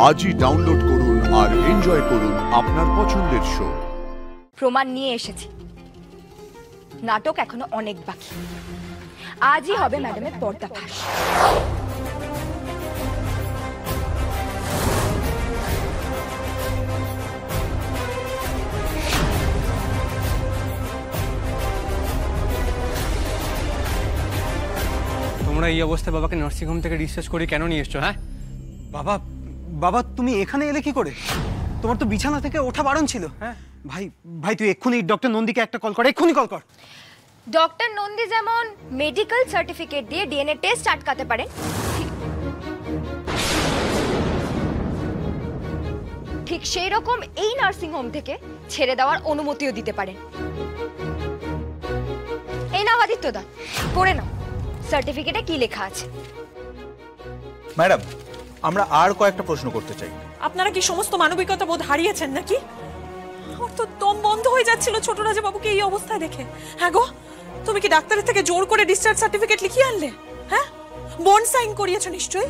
আজই ডাউনলোড করুন আর এনজয় করুন আপনার পছন্দের শো। প্রমাণ নিয়ে এসেছি, নাটক এখনো অনেক বাকি। আজই হবে ম্যাডামের পর্দাফাঁস। তোমরা এই অবস্থায় বাবাকে নার্সিংহোম থেকে ডিসচার্জ করে কেন নিয়ে এসছো? হ্যাঁ বাবা, বাবা তুমি এখানে এলে কি করে? তোমার তো বিছানা থেকে ওঠা বারণ ছিল। হ্যাঁ ভাই, ভাই তুই এক্ষুনি ডক্টর নন্দীকে একটা কল কর, এক্ষুনি কল কর। ডক্টর নন্দী যেমন মেডিকেল সার্টিফিকেট দিয়ে ডিএনএ টেস্ট আটকাতে পারেন, ঠিক সেই রকম এই নার্সিংহোম থেকে ছেড়ে দেওয়ার অনুমতিও দিতে পারেন। এই নাও আদিত্যদা, পড়ে নাও সার্টিফিকেটে কি লেখা আছে। ম্যাডাম, আমরা আর কয়েকটা প্রশ্ন করতে চাই। আপনারা কি সমস্ত মানবিকতা বোধ হারিয়েছেন নাকি? আমার তো দম বন্ধ হয়ে যাচ্ছিল ছোট রাজা বাবুকে এই অবস্থায় দেখে। হ্যাঁ গো, তুমি কি ডাক্তারের থেকে জোর করে ডিসচার্জ সার্টিফিকেট লিখিয়ে আনলে? হ্যাঁ, বন্ড সাইন করিয়েছো নিশ্চয়ই।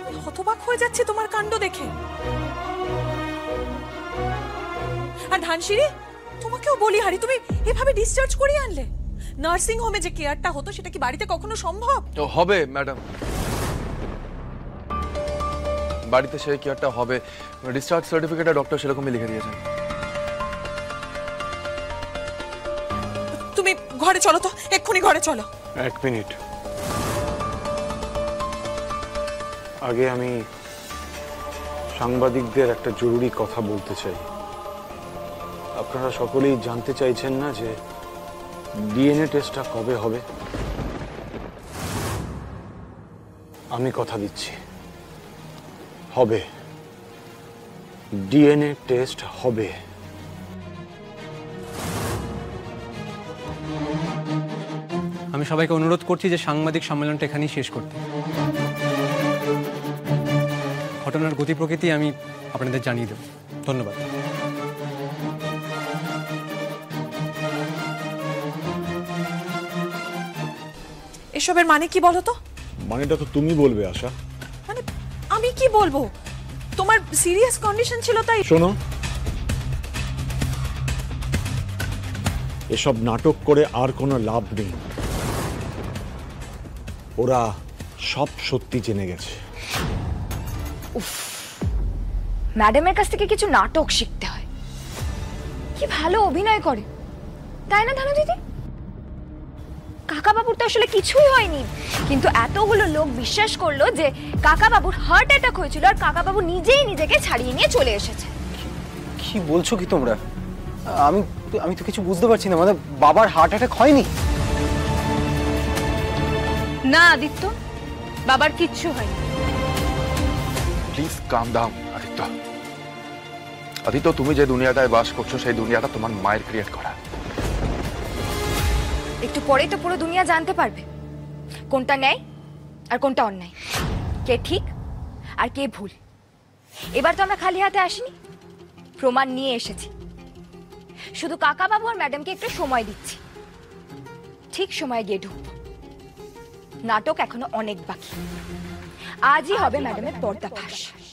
আমি হতবাক হয়ে যাচ্ছি তোমার কাণ্ড দেখে। আর ধানসিঁড়ি, তোমাকেও বলি হারি, তুমি এভাবে ডিসচার্জ করিয়ে আনলে? নার্সিং হোমে যে কেয়ারটা হতো সেটা কি বাড়িতে কখনো সম্ভব? হবে ম্যাডাম, বাড়িতে সেই কেয়ারটা হবে। ডিসচার্জ সার্টিফিকেটে ডক্টর সেরকমই লিখে দিয়েছেন। তুমি ঘরে চলো তো, এক্ষুনি ঘরে চলো। এক মিনিট, আগে আমি সাংবাদিকদের একটা জরুরি কথা বলতে চাই। আপনারা সকলেই জানতে চাইছেন না যে ডিএনএ টেস্টটা কবে হবে? আমি কথা দিচ্ছি, হবে। ডিএনএ টেস্ট হবে। আমি সবাইকে অনুরোধ করছি যে সাংবাদিক সম্মেলনটা এখানেই শেষ করতে। ঘটনার গতি প্রকৃতি আমি আপনাদের জানিয়ে দেব। ধন্যবাদ। এসবের মানে কি বলো তো? মানেটা তো তুমি বলবে আশা। মানে আমি কি বলবো? তোমার সিরিয়াস কন্ডিশন ছিল তাই। শোনো, এসব নাটক করে আর কোনো লাভ নেই। ওরা সব সত্যি জেনে গেছে। ম্যাডামের কাছ থেকে কিছু নাটক শিখতে হয়। কি ভালো অভিনয় করে, তাই না ধানু দিদি? কাকাবাবুর তো আসলে কিছুই হয়নি, কিন্তু এতগুলো লোক বিশ্বাস করলো যে কাকাবাবুর হার্ট অ্যাটাক হয়েছিল আর কাকাবাবু নিজেই নিজেকে ছাড়িয়ে নিয়ে চলে এসেছে। কি বলছো কি তোমরা? আমি তো কিছু বুঝতে পারছি না। মানে বাবার হার্ট অ্যাটাক হয়নি? না আদিত্য, বাবার কিচ্ছু হয়নি। Please calm down Aditya. Aditya, তুমি যে দুনিয়াটায় বাস করছো সেই দুনিয়াটা তোমার মায়ের ক্রিয়েট করা। একটু পরেই তো পুরো দুনিয়া জানতে পারবে কোনটা ন্যায় আর কোনটা অন্যায়, কে ঠিক আর কে ভুল। এবার তো আমরা খালি হাতে আসিনি, প্রমাণ নিয়ে এসেছি। শুধু কাকাবাবু আর ম্যাডামকে একটু সময় দিচ্ছি, ঠিক সময় গিয়ে ঢুকবো। নাটক এখনো অনেক বাকি। আজই হবে ম্যাডামের পর্দাফাঁস।